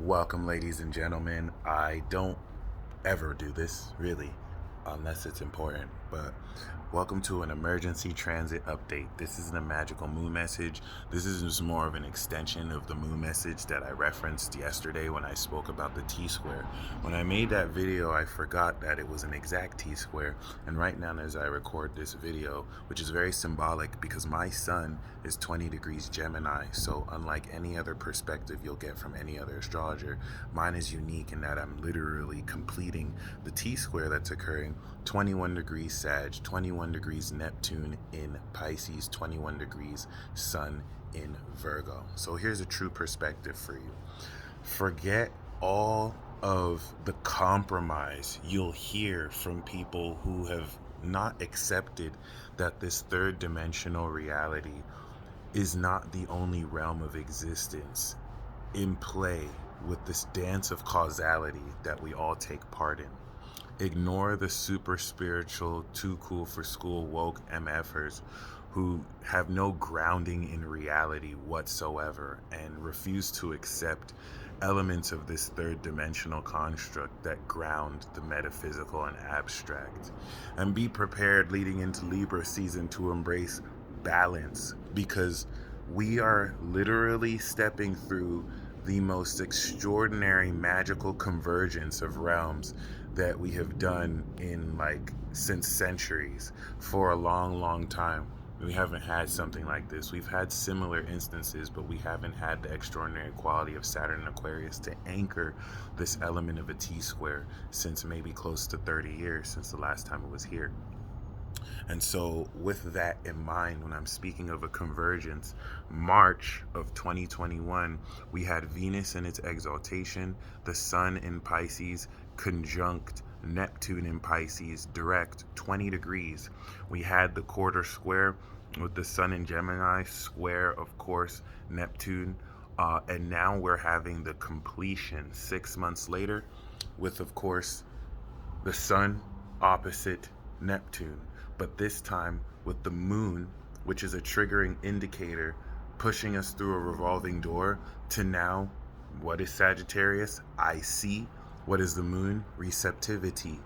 Welcome, ladies and gentlemen. I don't ever do this, really, unless it's important. But welcome to an emergency transit update. This isn't a magical moon message. This is just more of an extension of the moon message that I referenced yesterday when I spoke about the T-square. When I made that video, I forgot that it was an exact T-square. And right now, as I record this video, which is very symbolic because my sun is 20 degrees Gemini. So unlike any other perspective you'll get from any other astrologer, mine is unique in that I'm literally completing the T-square that's occurring 21 degrees Sag, 21 degrees Neptune in Pisces, 21 degrees Sun in Virgo. So here's a true perspective for you. Forget all of the compromise you'll hear from people who have not accepted that this third dimensional reality is not the only realm of existence in play with this dance of causality that we all take part in. Ignore the super spiritual, too cool for school woke MFers who have no grounding in reality whatsoever and refuse to accept elements of this third dimensional construct that ground the metaphysical and abstract. And be prepared leading into Libra season to embrace balance, because we are literally stepping through the most extraordinary magical convergence of realms that we have done in since centuries. For a long time we haven't had something like this. We've had similar instances, but we haven't had the extraordinary quality of Saturn and Aquarius to anchor this element of a T-square since maybe close to 30 years since the last time it was here. And so with that in mind, when I'm speaking of a convergence, March of 2021, we had Venus in its exaltation, the Sun in Pisces, conjunct Neptune in Pisces, direct 20 degrees. We had the quarter square with the Sun in Gemini, square, of course, Neptune. And now we're having the completion 6 months later with, of course, the Sun opposite Neptune, but this time with the moon, which is a triggering indicator, pushing us through a revolving door to now, what is Sagittarius? I see. What is the moon? Receptivity.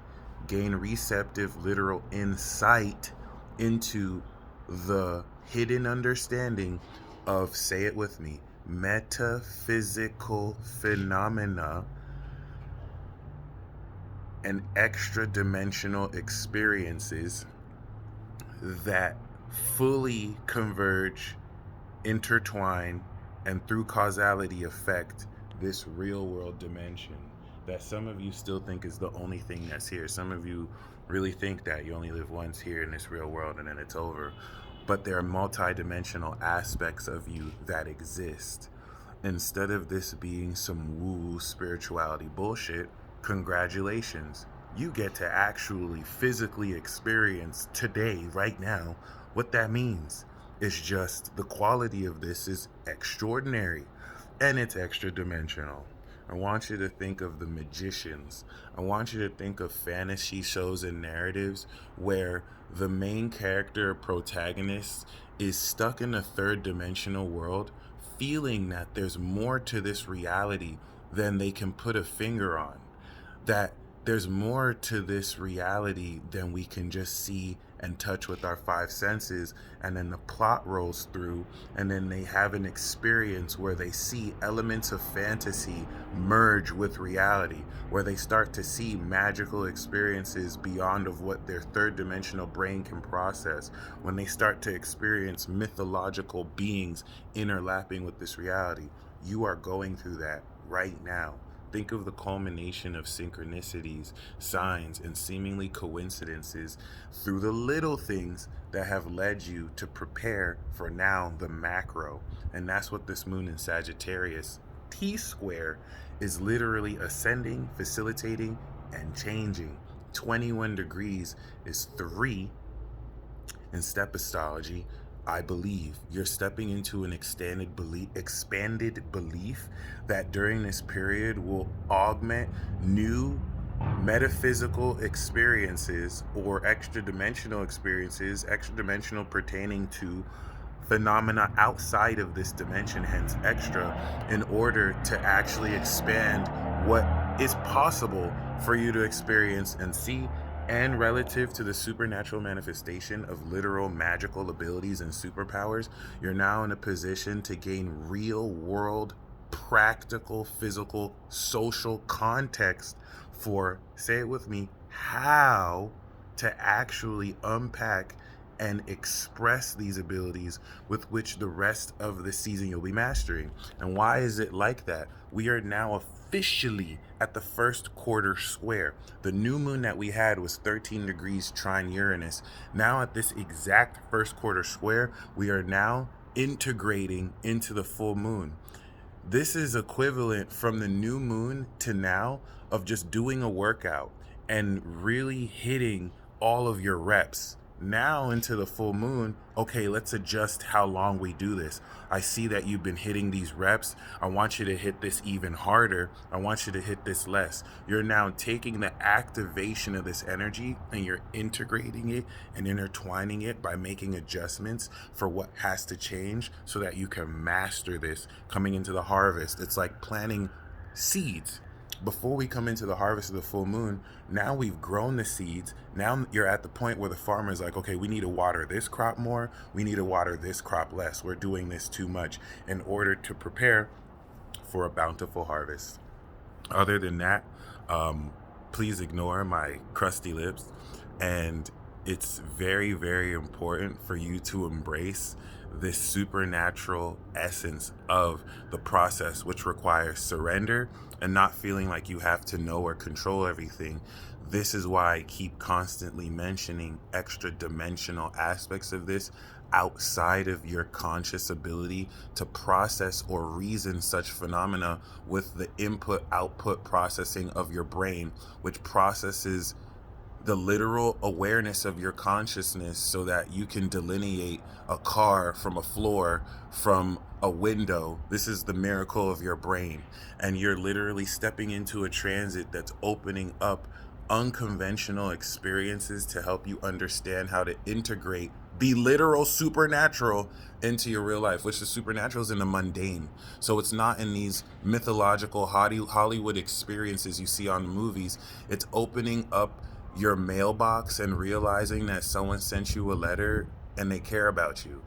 Gain receptive, literal insight into the hidden understanding of, say it with me, metaphysical phenomena and extra dimensional experiences that fully converge, intertwine, and through causality affect this real world dimension that some of you still think is the only thing that's here. Some of you really think that you only live once here in this real world and then it's over. But there are multi-dimensional aspects of you that exist. Instead of this being some woo spirituality bullshit, congratulations. You get to actually physically experience today, right now, what that means. It's just the quality of this is extraordinary and it's extra dimensional. I want you to think of the magicians. I want you to think of fantasy shows and narratives where the main character protagonist is stuck in a third dimensional world, feeling that there's more to this reality than they can put a finger on. That there's more to this reality than we can just see and touch with our five senses, and then the plot rolls through, and then they have an experience where they see elements of fantasy merge with reality, where they start to see magical experiences beyond of what their third dimensional brain can process, when they start to experience mythological beings interlapping with this reality. You are going through that right now. Think of the culmination of synchronicities, signs, and seemingly coincidences through the little things that have led you to prepare for now the macro. And that's what this moon in Sagittarius T-square is literally ascending, facilitating, and changing. 21 degrees is 3 in step astrology. I believe you're stepping into an expanded belief that during this period will augment new metaphysical experiences or extra dimensional experiences, extra dimensional pertaining to phenomena outside of this dimension, hence extra, in order to actually expand what is possible for you to experience and see. And relative to the supernatural manifestation of literal magical abilities and superpowers, you're now in a position to gain real world, practical, physical, social context for, say it with me, how to actually unpack and express these abilities with which the rest of the season you'll be mastering. And why is it like that? We are now officially at the first quarter square. The new moon that we had was 13 degrees trine Uranus. Now at this exact first quarter square, we are now integrating into the full moon. This is equivalent from the new moon to now of just doing a workout and really hitting all of your reps. Now into the full moon, okay, let's adjust how long we do this. I see that you've been hitting these reps. I want you to hit this even harder. I want you to hit this less. You're now taking the activation of this energy and you're integrating it and intertwining it by making adjustments for what has to change so that you can master this coming into the harvest. It's like planting seeds. Before we come into the harvest of the full moon, now we've grown the seeds. Now you're at the point where the farmer's like, okay, we need to water this crop more. We need to water this crop less. We're doing this too much in order to prepare for a bountiful harvest. Other than that, please ignore my crusty lips. And it's very, very important for you to embrace this supernatural essence of the process, which requires surrender and not feeling like you have to know or control everything. This is why I keep constantly mentioning extra dimensional aspects of this outside of your conscious ability to process or reason such phenomena with the input-output processing of your brain, which processes the literal awareness of your consciousness so that you can delineate a car from a floor, from a window. This is the miracle of your brain. And you're literally stepping into a transit that's opening up unconventional experiences to help you understand how to integrate the literal supernatural into your real life, which the supernatural is in the mundane. So it's not in these mythological Hollywood experiences you see on the movies. It's opening up your mailbox and realizing that someone sent you a letter and they care about you.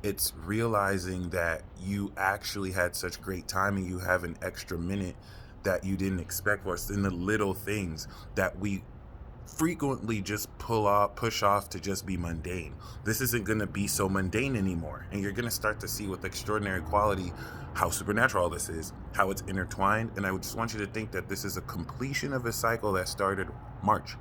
It's realizing that you actually had such great time and you have an extra minute that you didn't expect for us in the little things that we frequently just push off to just be mundane. This isn't going to be so mundane anymore. And you're going to start to see with extraordinary quality how supernatural all this is, how it's intertwined. And I just want you to think that this is a completion of a cycle that started March,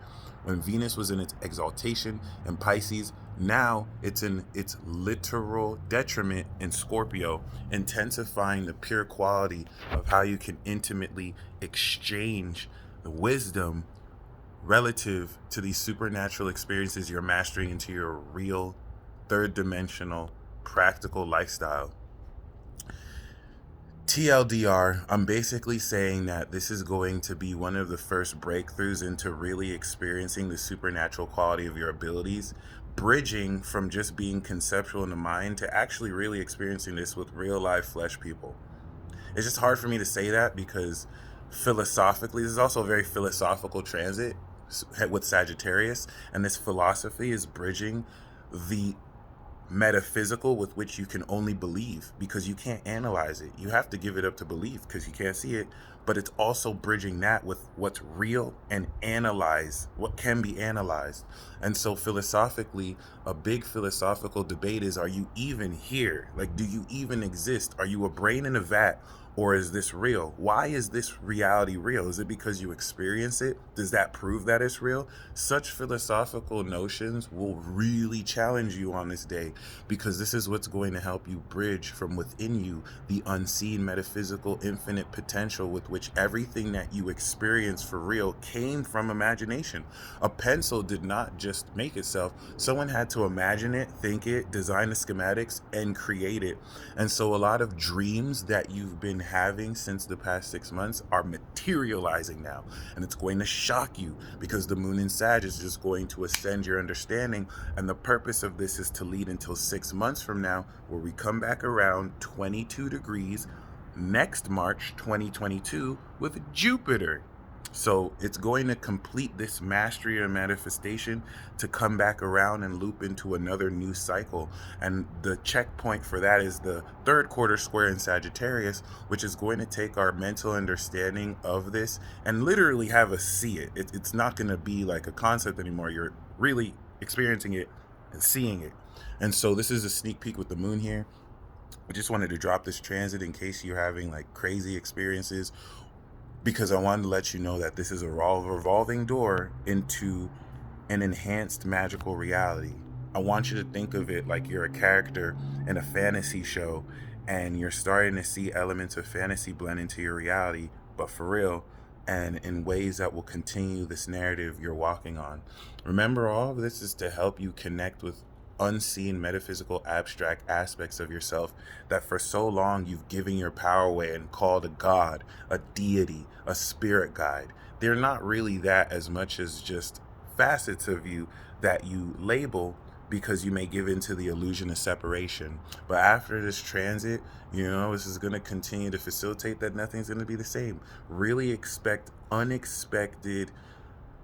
when Venus was in its exaltation in Pisces. Now it's in its literal detriment in Scorpio, intensifying the pure quality of how you can intimately exchange the wisdom relative to these supernatural experiences you're mastering into your real third dimensional practical lifestyle. TLDR, I'm basically saying that this is going to be one of the first breakthroughs into really experiencing the supernatural quality of your abilities, bridging from just being conceptual in the mind to actually really experiencing this with real life flesh people. It's just hard for me to say that because philosophically, this is also a very philosophical transit with Sagittarius, and this philosophy is bridging the metaphysical with which you can only believe because you can't analyze it. You have to give it up to believe because you can't see it, but it's also bridging that with what's real and analyze what can be analyzed. And so philosophically, a big philosophical debate is, are you even here? Like, do you even exist? Are you a brain in a vat? Or is this real? Why is this reality real? Is it because you experience it? Does that prove that it's real? Such philosophical notions will really challenge you on this day, because this is what's going to help you bridge from within you the unseen, metaphysical, infinite potential with which which everything that you experience for real came from imagination. A pencil did not just make itself. Someone had to imagine it, think it, design the schematics, and create it. And so a lot of dreams that you've been having since the past 6 months are materializing now. And it's going to shock you because the moon in Sag is just going to ascend your understanding. And the purpose of this is to lead until 6 months from now, where we come back around 22 degrees next March 2022 with Jupiter. So it's going to complete this mastery or manifestation to come back around and loop into another new cycle. And the checkpoint for that is the third quarter square in Sagittarius, which is going to take our mental understanding of this and literally have us see it. It's not going to be like a concept anymore. You're really experiencing it and seeing it. And so this is a sneak peek with the moon here. I just wanted to drop this transit in case you're having like crazy experiences, because I wanted to let you know that this is a revolving door into an enhanced magical reality. I want you to think of it like you're a character in a fantasy show and you're starting to see elements of fantasy blend into your reality, but for real, and in ways that will continue this narrative you're walking on. Remember, all of this is to help you connect with unseen metaphysical abstract aspects of yourself that for so long you've given your power away and called a god, a deity, a spirit guide. They're not really that as much as just facets of you that you label because you may give into the illusion of separation. But after this transit, this is going to continue to facilitate that nothing's going to be the same. Really expect unexpected,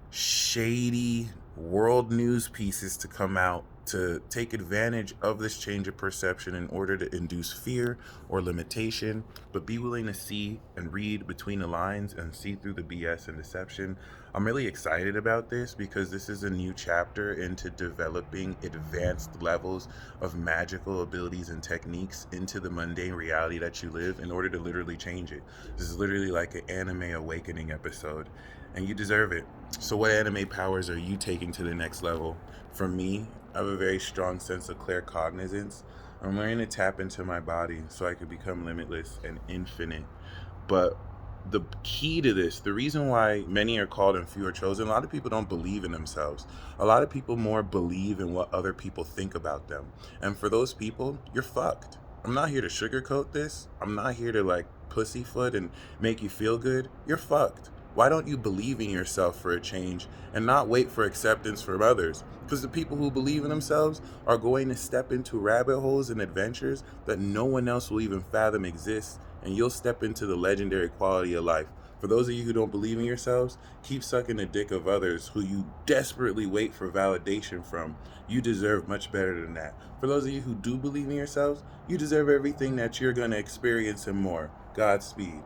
shady world news pieces to come out to take advantage of this change of perception in order to induce fear or limitation, but be willing to see and read between the lines and see through the BS and deception. I'm really excited about this because this is a new chapter into developing advanced levels of magical abilities and techniques into the mundane reality that you live in order to literally change it. This is literally like an anime awakening episode, and you deserve it. So what anime powers are you taking to the next level? For me, I have a very strong sense of claircognizance. I'm learning to tap into my body so I could become limitless and infinite. But the key to this, the reason why many are called and few are chosen, a lot of people don't believe in themselves. A lot of people more believe in what other people think about them. And for those people, you're fucked. I'm not here to sugarcoat this. I'm not here to like pussyfoot and make you feel good. You're fucked. Why don't you believe in yourself for a change and not wait for acceptance from others? Because the people who believe in themselves are going to step into rabbit holes and adventures that no one else will even fathom exist, and you'll step into the legendary quality of life. For those of you who don't believe in yourselves, keep sucking the dick of others who you desperately wait for validation from. You deserve much better than that. For those of you who do believe in yourselves, you deserve everything that you're going to experience and more. Godspeed.